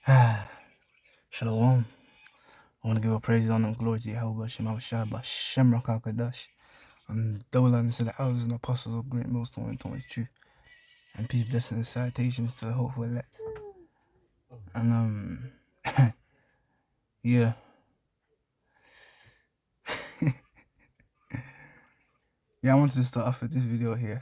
Shalom. I want to give a praise, honor, and glory to Yahweh Shem Shai Bashem Rakakadash. And double honor to the elders and apostles of great millstone and Thomas truth. And peace, blessings, and salutations to the hopeful elect. And yeah. Yeah, I wanted to start off with this video here.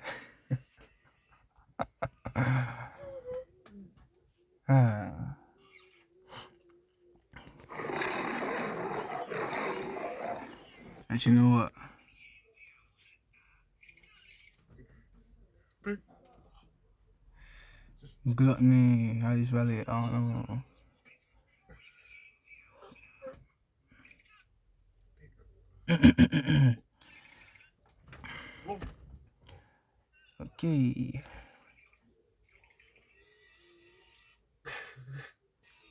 And you know what? Gluttony, how do you spell it? I don't know. Okay.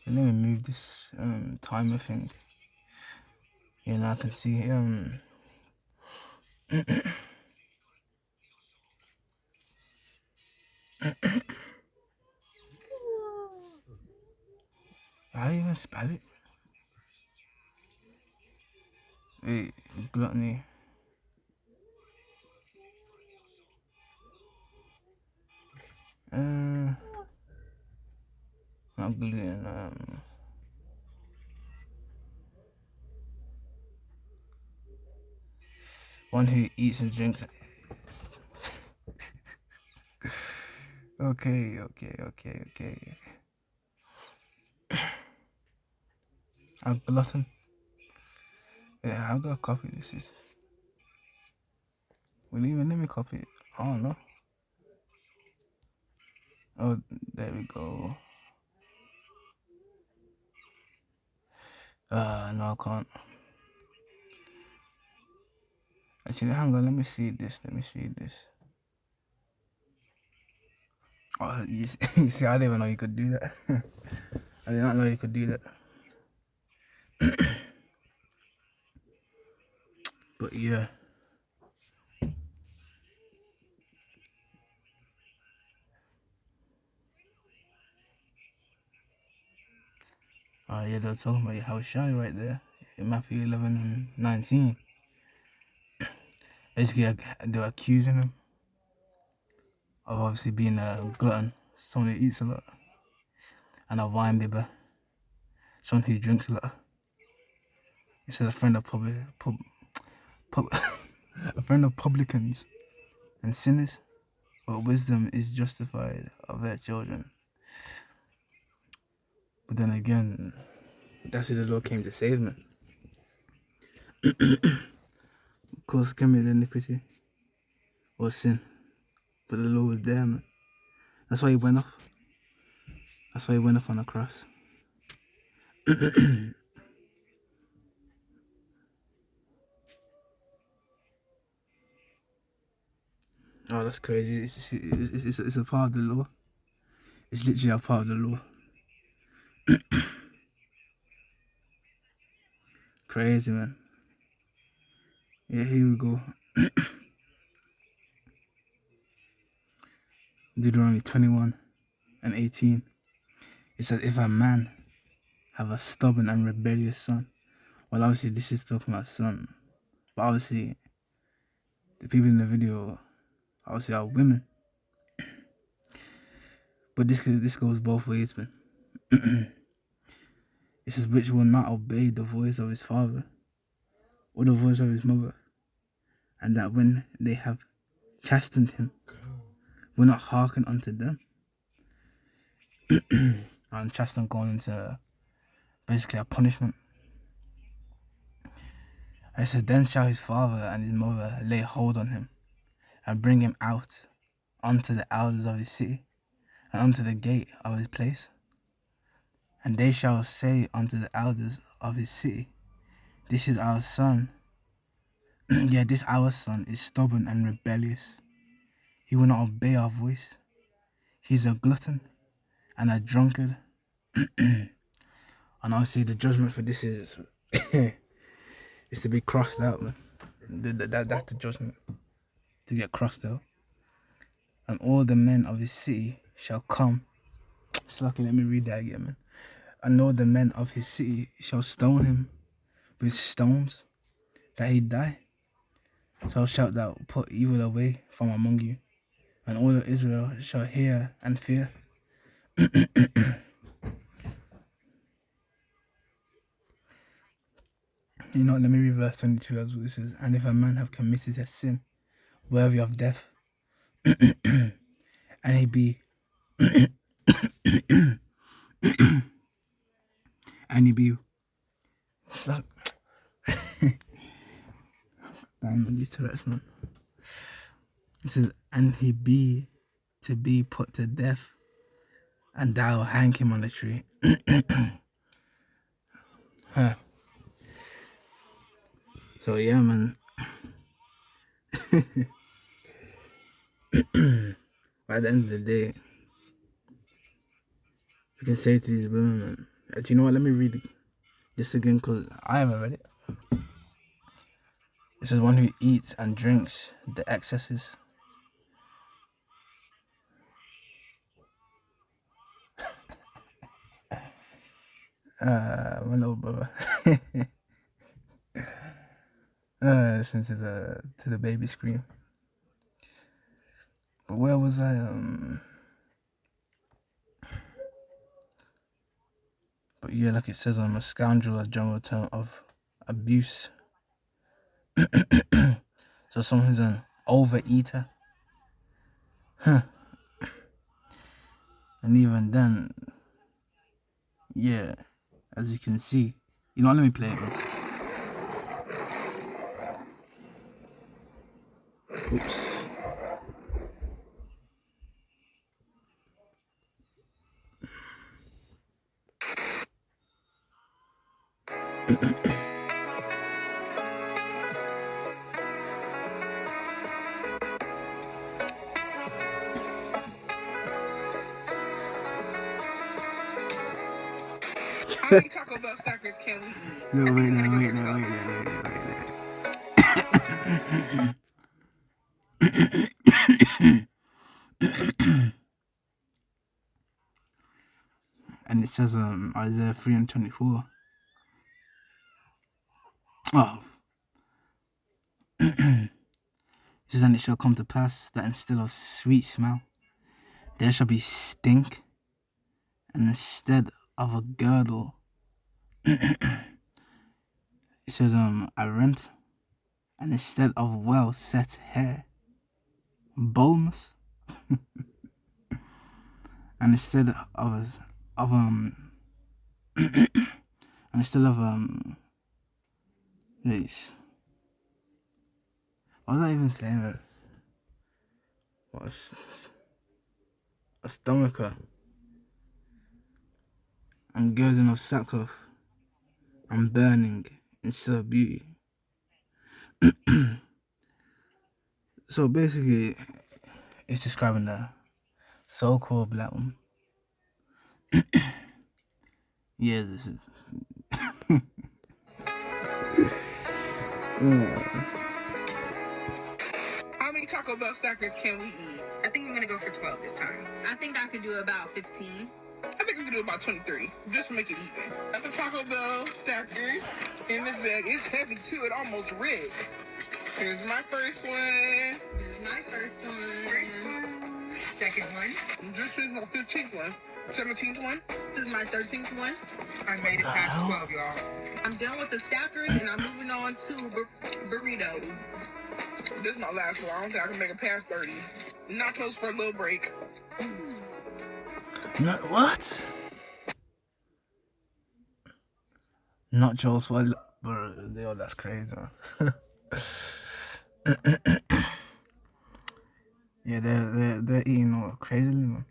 Let me move this timer thing. Yeah, now I can see how do you even spell it? Wait, gluttony. Not gluten. One who eats and drinks. Okay. A glutton. Yeah, how do I copy this? Well, even let me copy it. I don't know. Oh, there we go. No, I can't. Actually, hang on. Let me see this. Oh, you see, I didn't even know you could do that. I did not know you could do that. But yeah. Yeah, they're talking about how shy right there in Matthew 11:19. Basically, they're accusing him of obviously being a glutton, someone who eats a lot, and a wine bibber, someone who drinks a lot. He said a friend of a friend of publicans and sinners, but wisdom is justified of their children. But then again, that's who the Lord came to save, man. Of course, commit iniquity or sin, but the Lord was there, man. That's why he went off. That's why he went off on the cross. Oh, that's crazy. It's a part of the law. It's literally a part of the law. Crazy, man. Yeah, here we go. Deuteronomy 21:18. It says, if a man have a stubborn and rebellious son. Well, obviously, this is talking about son. But obviously, the people in the video, obviously, are women. But this goes both ways, man. It says, which will not obey the voice of his father or the voice of his mother, and that when they have chastened him, will not hearken unto them. And chasten going into basically a punishment. I said, then shall his father and his mother lay hold on him, and bring him out unto the elders of his city, and unto the gate of his place. And they shall say unto the elders of his city, this is our son. Yeah, this our son is stubborn and rebellious. He will not obey our voice. He's a glutton and a drunkard. And obviously the judgment for this is is to be crossed out, man. That's the judgment, to get crossed out. And all the men of his city shall come. So lucky, let me read that again, man. And all the men of his city shall stone him with stones, that he die. So shalt thou put evil away from among you, and all of Israel shall hear and fear. Let me read verse 22 as well. It says, and if a man have committed a sin worthy of death, and he be and he be stop. Damn, these Tourette's, man. It says, and he be to be put to death, and thou hang him on the tree. Huh. So yeah, man. By the end of the day, you can say to these women, man, do you know what? Let me read this again, because I haven't read it. It says, one who eats and drinks the excesses. My little brother. Listen to the baby scream. But where was I? But yeah, like it says, I'm a scoundrel, a general term of abuse. So someone who's an overeater. Huh. And even then, yeah, as you can see, let me play it, man. Oops. How many Taco Bell stackers can we eat? No, wait there. And it says Isaiah 3:24. Oh. It says, and it shall come to pass that instead of sweet smell, there shall be stink, and instead of a girdle, it says a rent, and instead of well set hair, boldness, and instead of and instead of yes. What was I even saying? What a stomacher and girding of sackcloth and burning instead of beauty. So basically, it's describing the so-called black woman. Yeah, this is. How many Taco Bell stackers can we eat? I think I'm gonna go for 12 this time. I think I could do about 15. I think we can do about 23, just to make it even. That's the Taco Bell stackers in this bag. It's heavy too, it almost ripped. Here's my first one. Here's my first one. Second one. This is my 15th one. 17th one. This is my 13th one. I made it past 12, y'all. I'm done with the stackers and I'm moving on to burritos. This is my last one. I don't think I can make it past 30. Nachos for a little break. What? Nachos for bro, yo, that's crazy. Yeah, they're eating all crazily, man.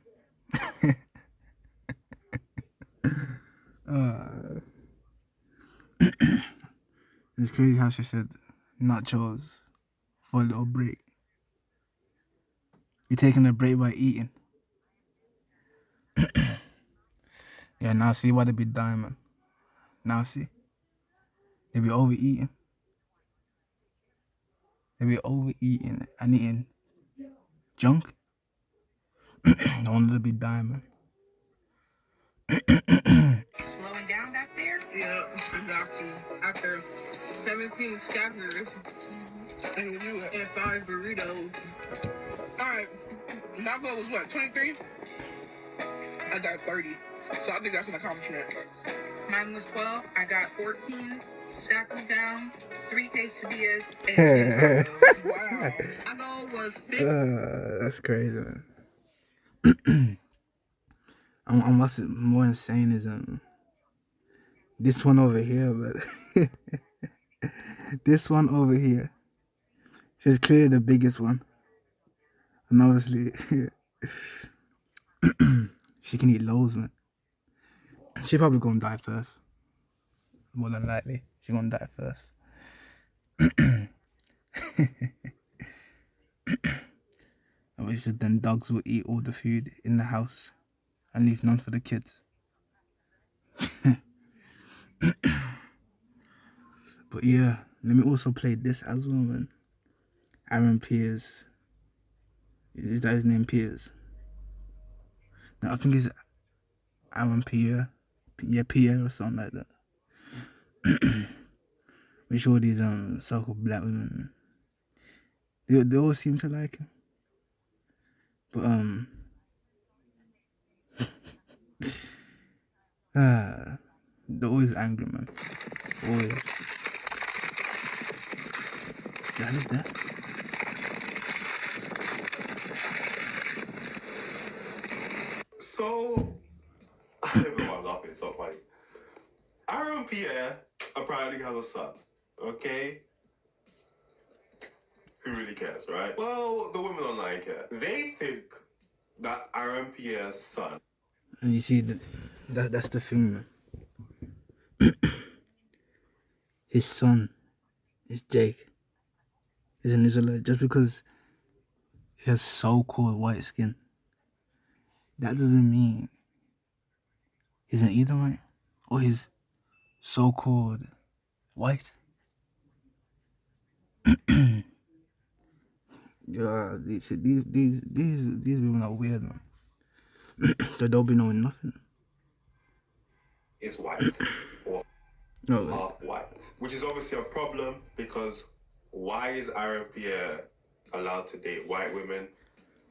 It's crazy how she said nachos for a little break. You're taking a break by eating. Yeah, now see why they be dying, man. Now see. They be overeating. They be overeating and eating junk. I wanted to be dying, man. Yeah, exactly. After 17 stackers and you and 5 burritos. Alright, my goal was what, 23? I got 30. So I think that's an accomplishment. Mine was 12. I got 14. Stack them down. 3 quesadillas and 10 tacos. Wow. My goal was 50. That's crazy, man. What's more insane is this one over here, but this one over here, she's clearly the biggest one, and obviously she can eat loads, man. She probably gonna die first, more than likely. She gonna die first. Obviously, then dogs will eat all the food in the house and leave none for the kids. But yeah, let me also play this as well, man. Aaron Pierce. Is that his name, Pierce? No, I think it's Aaron Pierre. Yeah, Pierre or something like that. Which all these so-called black women, they all seem to like him. But they're always angry, man. Always. That is that. So, I don't know why I'm laughing, it's so funny. Aaron Pierre apparently has a son, okay? Who really cares, right? Well, the women online care. They think that Aaron Pierre's son. And you see, that's the thing, man. His son is Jake. He's an Israelite. Just because he has so-called white skin, that doesn't mean he's an Edomite or he's so-called white. Yeah, these women are weird, man. So they'll be knowing nothing. Is white or half white, which is obviously a problem because why is Aaron Pierre allowed to date white women?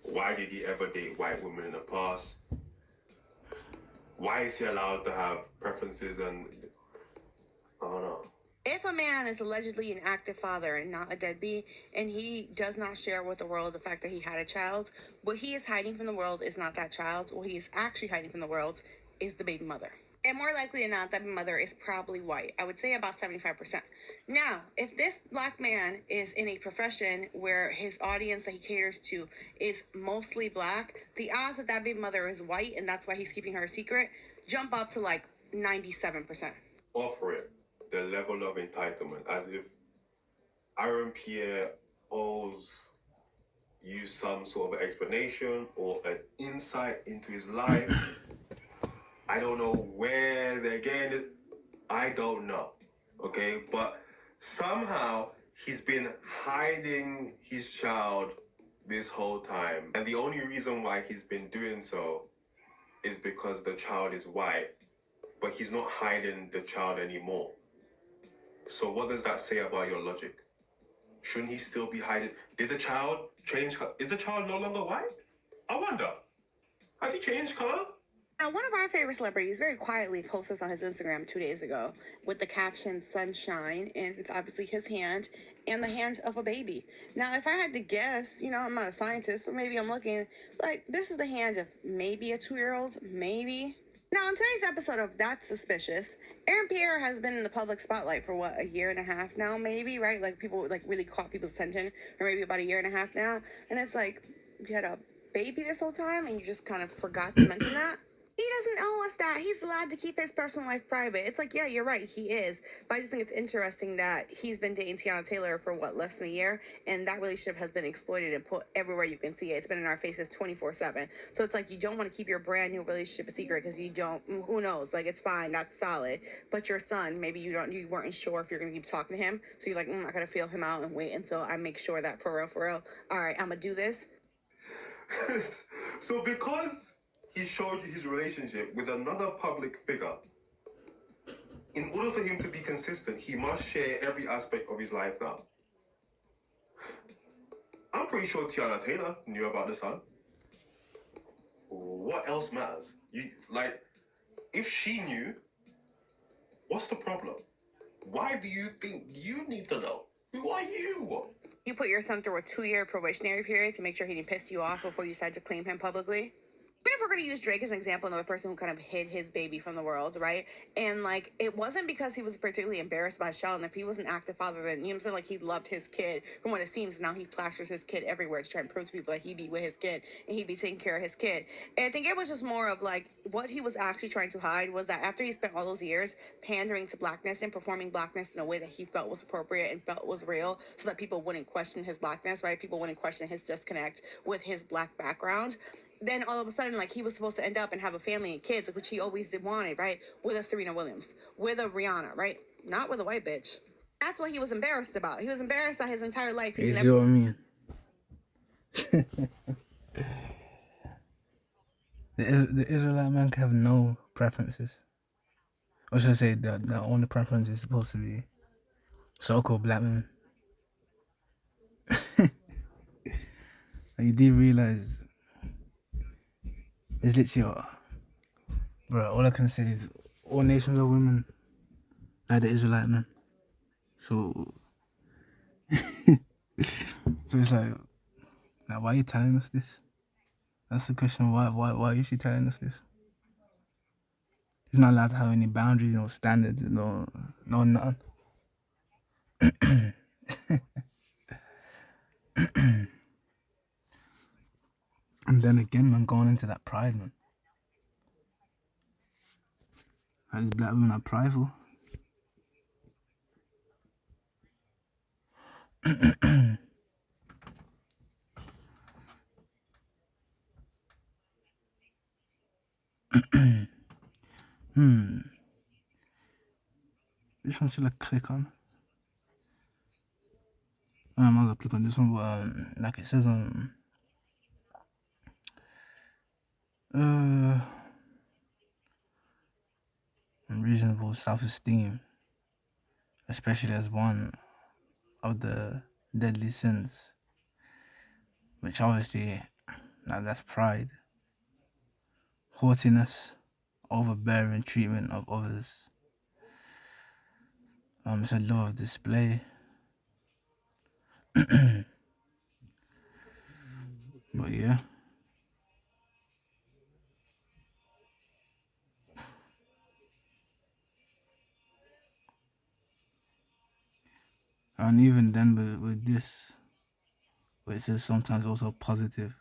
Why did he ever date white women in the past? Why is he allowed to have preferences and I don't know. If a man is allegedly an active father and not a deadbeat, and he does not share with the world the fact that he had a child, what he is hiding from the world is not that child. What he is actually hiding from the world is the baby mother. And more likely than not, that baby mother is probably white. I would say about 75%. Now, if this black man is in a profession where his audience that he caters to is mostly black, the odds that that baby mother is white and that's why he's keeping her a secret jump up to like 97%. Offer it the level of entitlement as if Aaron Pierre owes you some sort of explanation or an insight into his life. I don't know where they're getting it. I don't know. Okay, but somehow he's been hiding his child this whole time. And the only reason why he's been doing so is because the child is white, but he's not hiding the child anymore. So what does that say about your logic? Shouldn't he still be hiding? Did the child change? Is the child no longer white? I wonder. Has he changed color? Now, one of our favorite celebrities very quietly posted this on his Instagram 2 days ago with the caption "Sunshine," and it's obviously his hand and the hand of a baby. Now, if I had to guess, you know, I'm not a scientist, but maybe I'm looking like this is the hand of maybe a 2-year-old, maybe. Now, in today's episode of That's Suspicious, Aaron Pierre has been in the public spotlight for what, a year and a half now, maybe, right? Like people like really caught people's attention for maybe about a year and a half now. And it's like, you had a baby this whole time and you just kind of forgot to mention that. He doesn't owe us that. He's allowed to keep his personal life private. It's like, yeah, you're right, he is. But I just think it's interesting that he's been dating Tiana Taylor for what, less than a year? And that relationship has been exploited and put everywhere you can see it. It's been in our faces 24/7. So it's like you don't want to keep your brand new relationship a secret because you don't, who knows? Like, it's fine, that's solid. But your son, maybe you weren't sure if you're going to keep talking to him. So you're like, I got to feel him out and wait until I make sure that for real, all right, I'm going to do this. So because he showed you his relationship with another public figure, In order for him to be consistent, he must share every aspect of his life now. I'm pretty sure Tiana Taylor knew about the sun. What else matters? If she knew, what's the problem? Why do you think you need to know? Who are you? You put your son through a 2-year probationary period to make sure he didn't piss you off before you decide to claim him publicly? Even if we're going to use Drake as an example, another person who kind of hid his baby from the world, right? And like, it wasn't because he was particularly embarrassed by Sheldon. If he was an active father, then, you know what I'm saying? Like, he loved his kid. From what it seems, now he plasters his kid everywhere to try and prove to people that he'd be with his kid and he'd be taking care of his kid. And I think it was just more of like, what he was actually trying to hide was that after he spent all those years pandering to blackness and performing blackness in a way that he felt was appropriate and felt was real, so that people wouldn't question his blackness, right? People wouldn't question his disconnect with his black background. Then all of a sudden, like, he was supposed to end up and have a family and kids, which he always did wanted, right? With a Serena Williams, with a Rihanna, right? Not with a white bitch. That's what he was embarrassed about. He was embarrassed that his entire life You see what I mean? The Israelite man can have no preferences. Or should I say the only preference is supposed to be so-called black women. Like, you do realize it's literally, bro, all I can say is all nations of women like the Israelite man. So, so it's like, now why are you telling us this? That's the question. Why is she telling us this? He's not allowed to have any boundaries, no standards, no nothing. And then again, man, going into that pride, man. How these black women are prideful. Which one should I click on? I'm gonna click on this one, but like it says on unreasonable self-esteem, especially as one of the deadly sins, which obviously, now that's pride, haughtiness, overbearing treatment of others. It's a love of display. But yeah. And even then, with this, where it says sometimes also positive,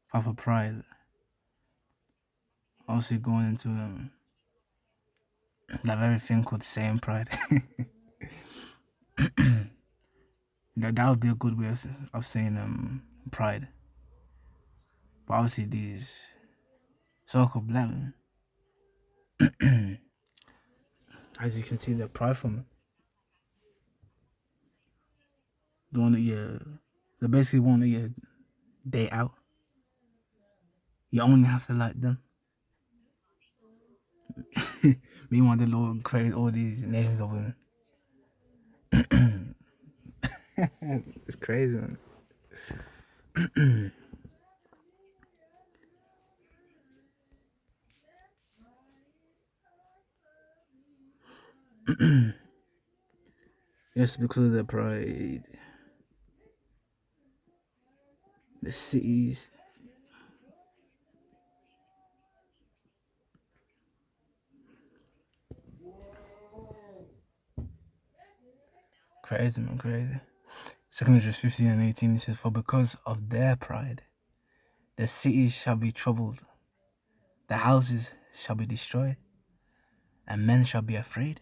proper pride, obviously going into that very thing called same pride. that would be a good way of saying pride. But obviously these so-called black men, as you can see, they're prideful, man. They want to, they basically want to date out. You only have to like them. Meanwhile, the Lord created all these nations of women. It's crazy, man. Yes, because of their pride. The cities. Crazy, man, crazy. 2 Corinthians 15 and 18, it says, for because of their pride, the cities shall be troubled, the houses shall be destroyed, and men shall be afraid.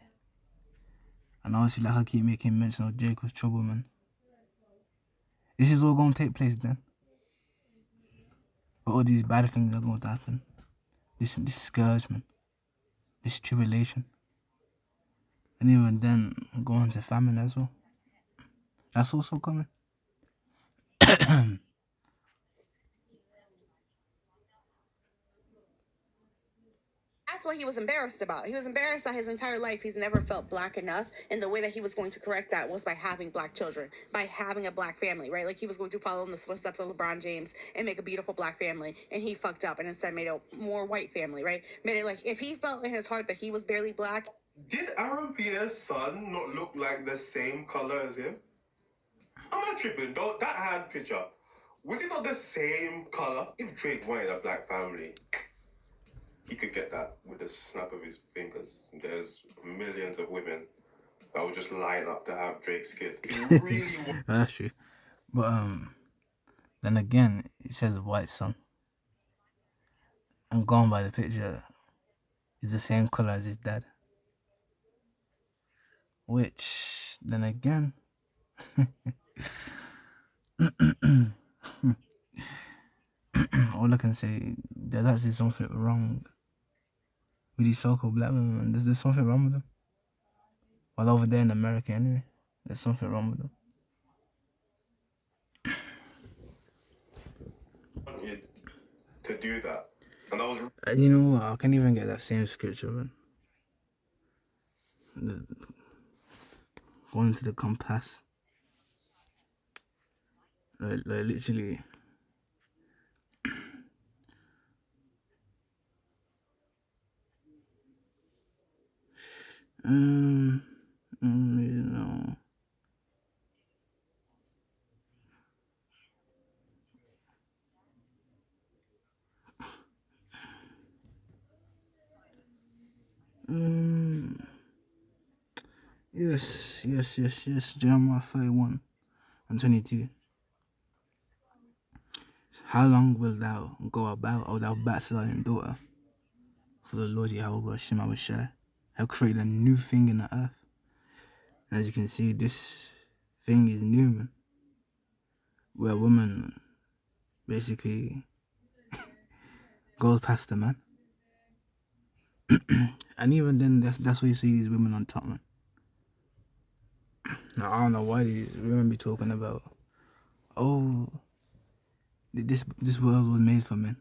And obviously, like I keep making mention of Jacob's trouble, man. This is all going to take place then. But all these bad things are going to happen. This discouragement, this tribulation. And even then, going into famine as well. That's also coming. that's what he was embarrassed about. He was embarrassed that his entire life he's never felt black enough, and the way that he was going to correct that was by having black children, by having a black family, right? Like he was going to follow in the footsteps of LeBron James and make a beautiful black family, and he fucked up and instead made a more white family, right? Made it like if he felt in his heart that he was barely black. Did Aaron Pierre's son not look like the same color as him? I'm not tripping, though. That hand picture, was it not the same color? If Drake wanted a black family, he could get that with a snap of his fingers. There's millions of women that would just line up to have Drake's kid. Really That's true. But then again, it says a white son. And going by the picture, he's the same color as his dad. Which, then again, all I can say, there's actually something wrong with these so-called black women. There's something wrong with them. Well, over there in America, anyway, there's something wrong with them. wanted to do that. And I was And you know what? I can't even get that same scripture, man. Going to the compass. Like literally. You know. Yes. Jeremiah 31:22. How long wilt thou go about, O thou backsliding daughter? For the Lord Yahweh Shema Shai have created a new thing in the earth. And as you can see, this thing is new, man. Where a woman basically goes past the man. And even then, that's why you see these women on top, man. Now, I don't know why these women be talking about, oh, this world was made for men.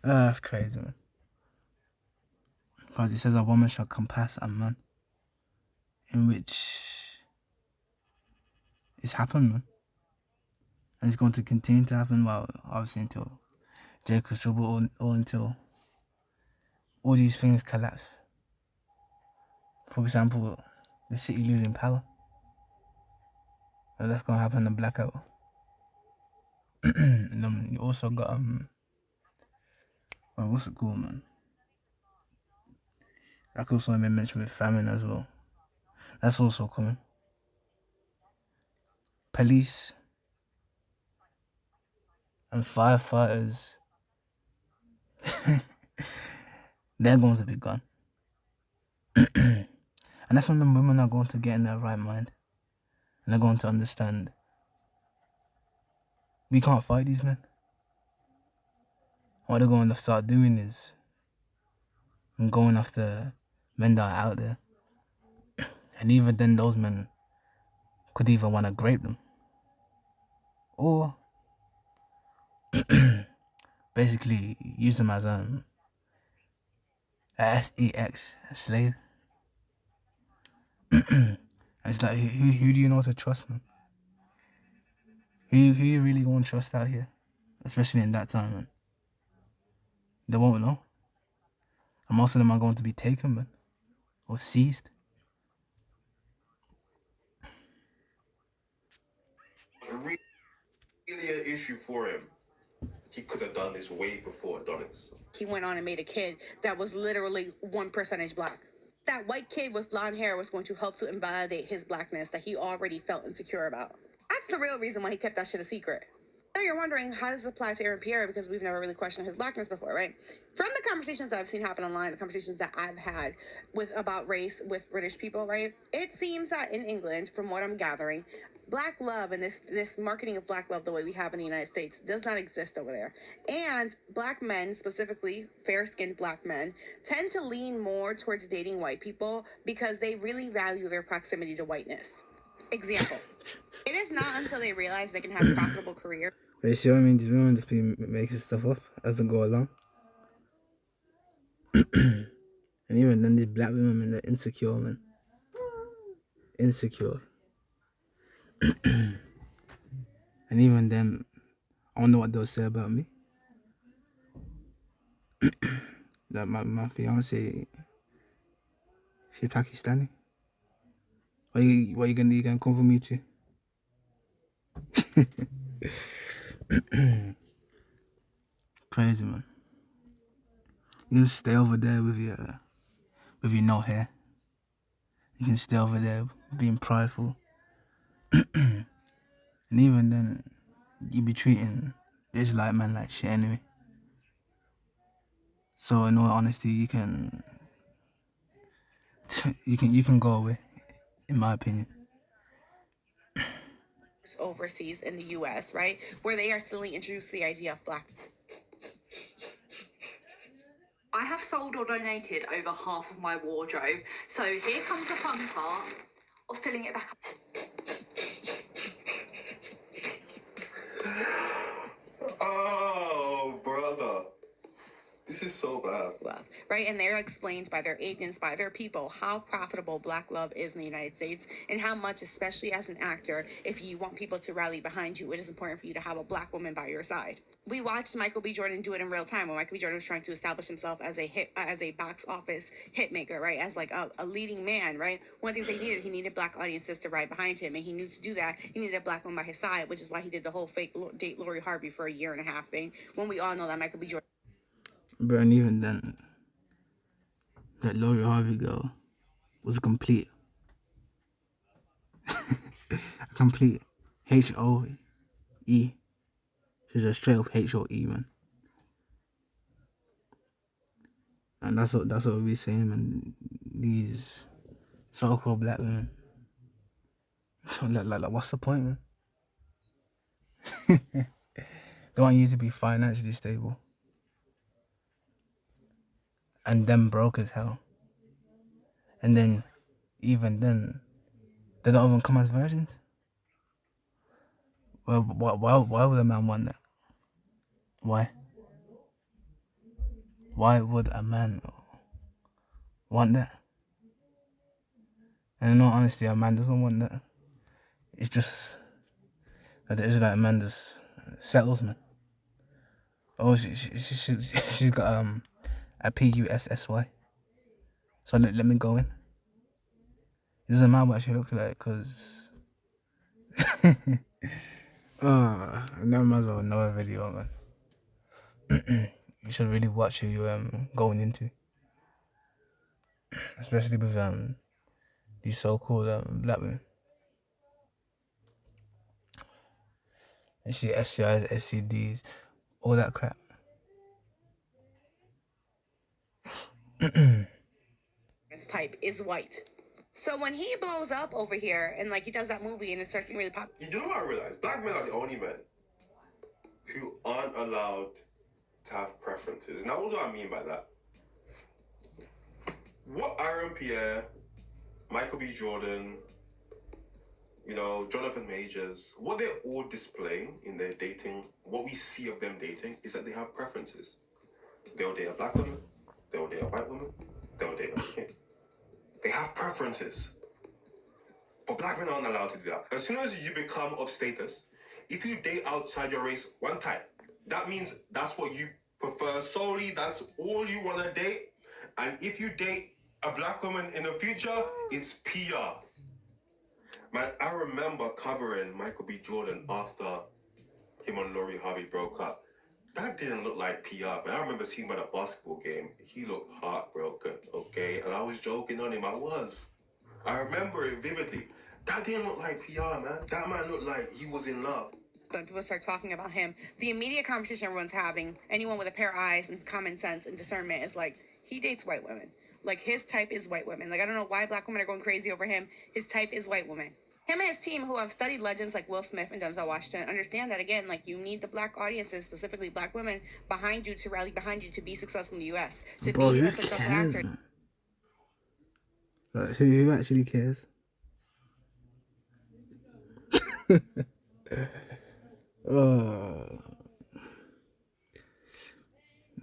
That's crazy, man. Because it says a woman shall compass a man, in which it's happened, man. And it's going to continue to happen, well, obviously until Jacob's trouble, or until all these things collapse. For example, the city losing power. And that's going to happen in blackout. And then you also got, well, what's it called, man? That could also be mentioned with famine as well. That's also coming. Police and firefighters, they're going to be gone. And that's when the women are going to get in their right mind. And they're going to understand we can't fight these men. What they're going to start doing is going after men that are out there. And even then, those men could even want to grape them. Or basically use them as a sex, a slave. And it's like, who do you know to trust, man? Who you really going to trust out here? Especially in that time, man. They won't know. And most of them are going to be taken, man. Or seized. really an issue for him. He could have done this way before Adonis. He went on and made a kid that was literally 1% black. That white kid with blonde hair was going to help to invalidate his blackness that he already felt insecure about. That's the real reason why he kept that shit a secret. Now you're wondering, how does this apply to Aaron Pierre? Because we've never really questioned his blackness before, right? From the conversations that I've seen happen online, the conversations that I've had about race with British people, right? It seems that in England, from what I'm gathering, black love and this marketing of black love the way we have in the United States does not exist over there. And black men, specifically fair-skinned black men, tend to lean more towards dating white people because they really value their proximity to whiteness. Example. It is not until they realize they can have a profitable career. But you see what I mean? These women just be making stuff up as they go along. And even then, these black women, they're insecure, man. Insecure. And even then, I wonder what they'll say about me. That my fiance, she's Pakistani. What you gonna come for me to? Crazy, man. You can stay over there with your no hair. You can stay over there being prideful. And even then, you be treating the Israelite man like shit anyway. So in all honesty, you can go away, in my opinion. Overseas in the US, right? Where they are slowly introduced to the idea of black. I have sold or donated over half of my wardrobe. So here comes the fun part of filling it back up. Oh, brother. This is so bad. Love, right? And they're explained by their agents, by their people, how profitable black love is in the United States and how much, especially as an actor, if you want people to rally behind you, it is important for you to have a black woman by your side. We watched Michael B. Jordan do it in real time when Michael B. Jordan was trying to establish himself as a box office hit maker, right? As like a leading man, right? One of the things he needed black audiences to ride behind him, and he knew to do that, he needed a black woman by his side, which is why he did the whole fake date Lori Harvey for a year and a half thing, when we all know that Michael B. Jordan. Bro, and even then, that Lori Harvey girl was a complete HOE. She's a straight up HOE, man. And that's what we saying, man. These so-called black women. like, what's the point, man? They want you to be financially stable. And them broke as hell. And then, even then, they don't even come as virgins. Well, why would a man want that? Why? Why would a man want that? And in all honesty, a man doesn't want that. It's just that the Israelite man just settles, man. Oh, she's got a PUSSY. So let me go in. It doesn't matter what she looks like, cause I never might as well know a video, man. You should really watch who you're going into, especially with these so-called black women. And she SCIs, SCDs, all that crap. His type is white. So when he blows up over here and like he does that movie and it starts getting really popular. You know what I realized? Black men are the only men who aren't allowed to have preferences. Now, what do I mean by that? What Aaron Pierre, Michael B. Jordan, Jonathan Majors, what they're all displaying in their dating, what we see of them dating, is that they have preferences. They'll date a black woman, they'll date a white woman, they'll date a kid. They have preferences. But black men aren't allowed to do that. As soon as you become of status, if you date outside your race one type, that means that's what you prefer solely, that's all you want to date. And if you date a black woman in the future, it's PR. Man, I remember covering Michael B. Jordan after him and Lori Harvey broke up. That didn't look like PR, man. I remember seeing him at a basketball game. He looked heartbroken, okay? And I was joking on him. I was. I remember it vividly. That didn't look like PR, man. That man looked like he was in love. When people start talking about him, the immediate conversation everyone's having, anyone with a pair of eyes and common sense and discernment, is like, he dates white women. Like, his type is white women. Like, I don't know why black women are going crazy over him. His type is white women. Him and his team, who have studied legends like Will Smith and Denzel Washington, understand that, again, like, you need the black audiences, specifically black women, behind you to rally behind you to be successful in the U.S., to Bro, be who a successful cares, actor. man? Like, who actually cares?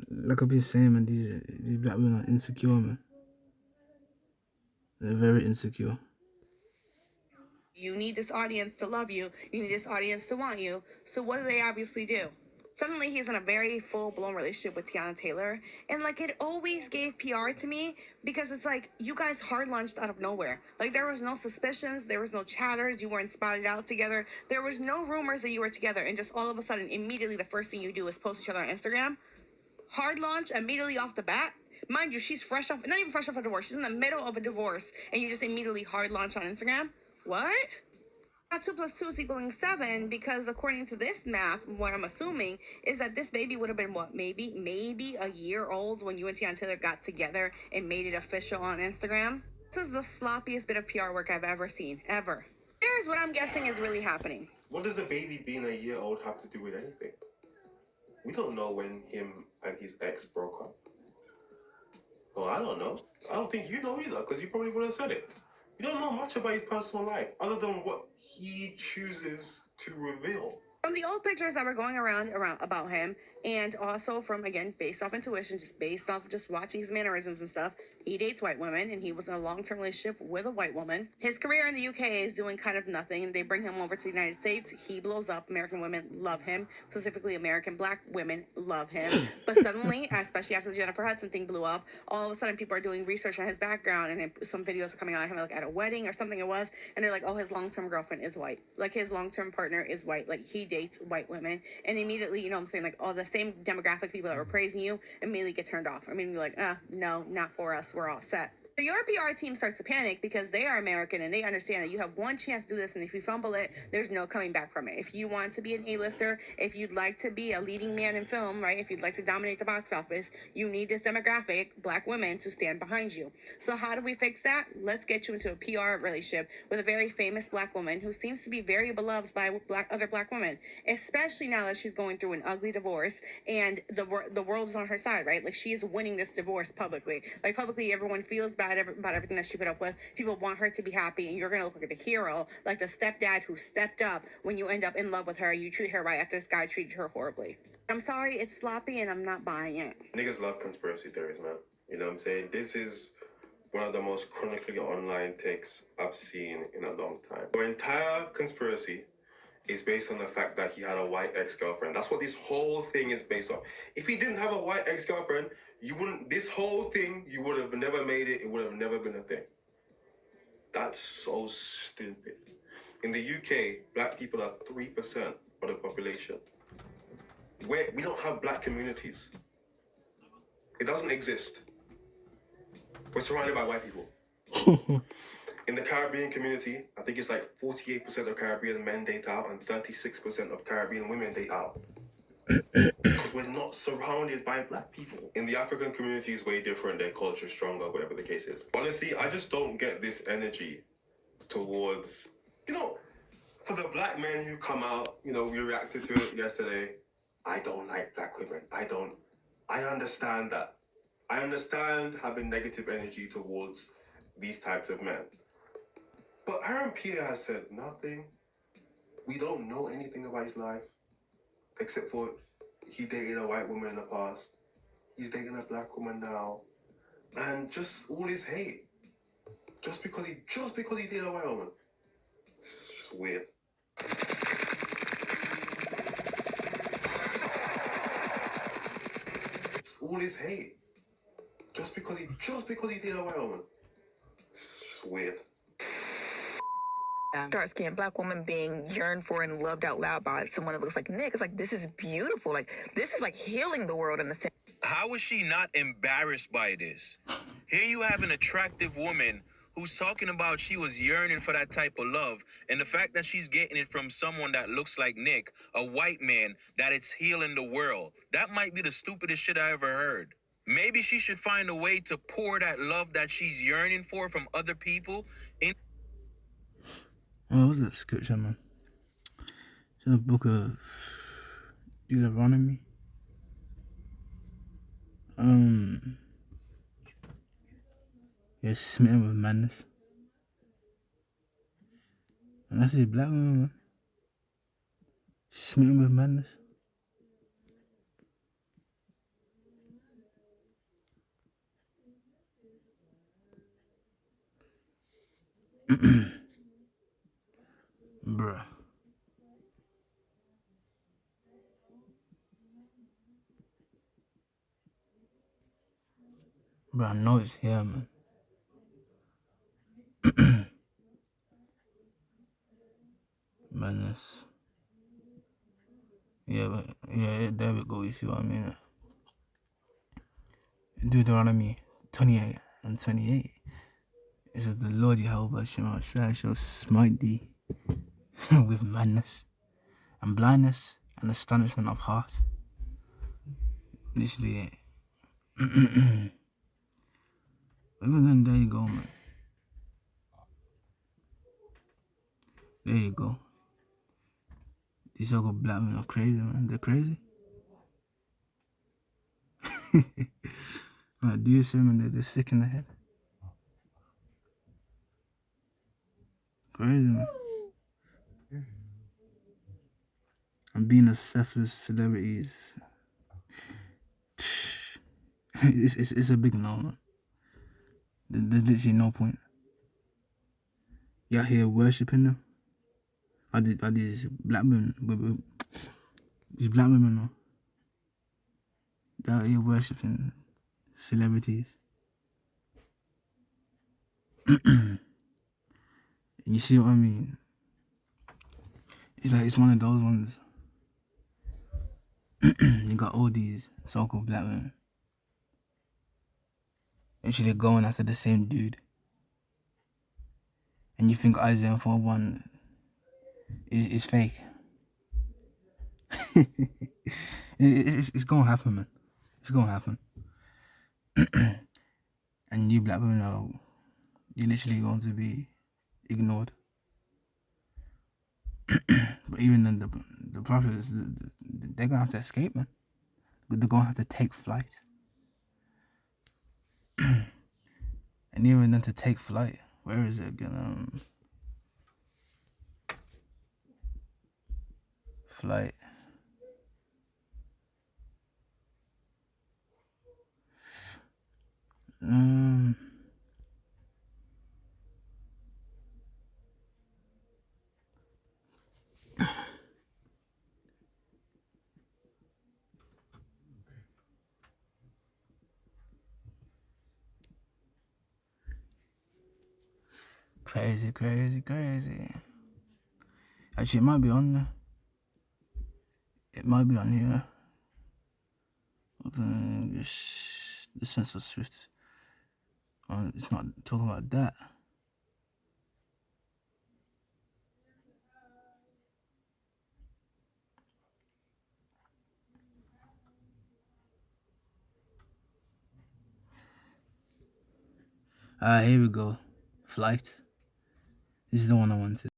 Like I've been saying, man, these black women are insecure, man. They're very insecure. You need this audience to love you. You need this audience to want you. So what do they obviously do? Suddenly he's in a very full-blown relationship with Tiana Taylor. And like it always gave PR to me because it's like you guys hard launched out of nowhere. Like there was no suspicions, there was no chatters, you weren't spotted out together. There was no rumors that you were together. And just all of a sudden, immediately the first thing you do is post each other on Instagram. Hard launch immediately off the bat. Mind you, she's fresh off, not even fresh off a divorce. She's in the middle of a divorce and you just immediately hard launch on Instagram. What? Now 2 plus 2 is equaling 7 because according to this math, what I'm assuming is that this baby would have been what, maybe a year old when you and Tiana Taylor got together and made it official on Instagram. This is the sloppiest bit of PR work I've ever seen, ever. Here's what I'm guessing is really happening. What does the baby being a year old have to do with anything? We don't know when him and his ex broke up. Well, I don't know. I don't think you know either, because you probably would have said it. You don't know much about his personal life, other than what he chooses to reveal. From the old pictures that were going around about him, and also from, again, based off intuition, just based off just watching his mannerisms and stuff, he dates white women, and he was in a long-term relationship with a white woman. His career in the UK is doing kind of nothing. They bring him over to the United States. He blows up. American women love him. Specifically, American black women love him. But suddenly, especially after the Jennifer Hudson thing blew up, all of a sudden people are doing research on his background, and then some videos are coming out of him like at a wedding or something it was, and they're like, oh, his long-term girlfriend is white. Like his long-term partner is white. Like he dates white women. And immediately, you know what I'm saying, like all the same demographic people that were praising you immediately get turned off. I mean, you're like, no, not for us. We're all set. So your PR team starts to panic because they are American and they understand that you have one chance to do this, and if you fumble it, there's no coming back from it. If you want to be an A-lister, if you'd like to be a leading man in film, right, if you'd like to dominate the box office, you need this demographic, black women, to stand behind you. So how do we fix that? Let's get you into a PR relationship with a very famous black woman who seems to be very beloved by other black women, especially now that she's going through an ugly divorce and the world is on her side, right? Like she is winning this divorce publicly. Like publicly, everyone feels bad about everything that she put up with. People want her to be happy, and you're gonna look like the hero, like the stepdad who stepped up when you end up in love with her. You treat her right after this guy treated her horribly. I'm sorry, it's sloppy, and I'm not buying it. Niggas love conspiracy theories, man. You know what I'm saying? This is one of the most chronically online takes I've seen in a long time. The entire conspiracy is based on the fact that he had a white ex-girlfriend. That's what this whole thing is based on. If he didn't have a white ex-girlfriend, this whole thing, you would have never made it. It would have never been a thing. That's so stupid. In the UK, black people are 3% of the population. We don't have black communities. It doesn't exist. We're surrounded by white people. In the Caribbean community, I think it's like 48% of Caribbean men date out and 36% of Caribbean women date out. Because we're not surrounded by black people. In the African community is way different, their culture's stronger, whatever the case is. Honestly, I just don't get this energy towards, for the black men who come out, we reacted to it yesterday. I don't like black women. I understand that. I understand having negative energy towards these types of men. But Aaron Pierre has said nothing. We don't know anything about his life, except for he dated a white woman in the past. He's dating a black woman now. And just all his hate. Just because he dated a white woman. It's just weird. It's all his hate. Just because he dated a white woman. It's just weird. Dark-skinned black woman being yearned for and loved out loud by someone that looks like Nick. It's like, this is beautiful. Like, this is like healing the world in the sense. How is she not embarrassed by this? Here you have an attractive woman who's talking about she was yearning for that type of love, and the fact that she's getting it from someone that looks like Nick, a white man, that it's healing the world. That might be the stupidest shit I ever heard. Maybe she should find a way to pour that love that she's yearning for from other people in. What was that scripture, man? It's in the book of Deuteronomy. You're smitten with madness. And that's a black woman, man. Smitten with madness. Bruh. Bruh, I know it's here, man. Madness. Yeah, but yeah, there we go. You see what I mean? Deuteronomy 28 and 28. It says, "The Lord Jehovah shall smite thee with madness and blindness and astonishment of heart." Literally, even then, there you go, man. There you go. These so-called black men are crazy, man. They're crazy. Like, do you see, man? They're sick in the head. Crazy, man. And being obsessed with celebrities, it's a big no, man. There's literally no point. You're out here worshipping them. Are these black women? These black women, no? They're out here worshipping celebrities. And you see what I mean? It's like, it's one of those ones. You got all these so-called black women actually going after the same dude. And you think Isaiah 4:1 is fake. It's gonna happen, man. It's gonna happen. And you black women are, you're literally going to be ignored. But even then, the prophets, they're gonna have to escape, man. They're gonna have to take flight. And even then, to take flight, where is it again? Flight. Crazy, crazy, crazy. Actually, it might be on there. It might be on here. The sense of Swift. It's not talking about that. Here we go. Flight. This is the one I wanted.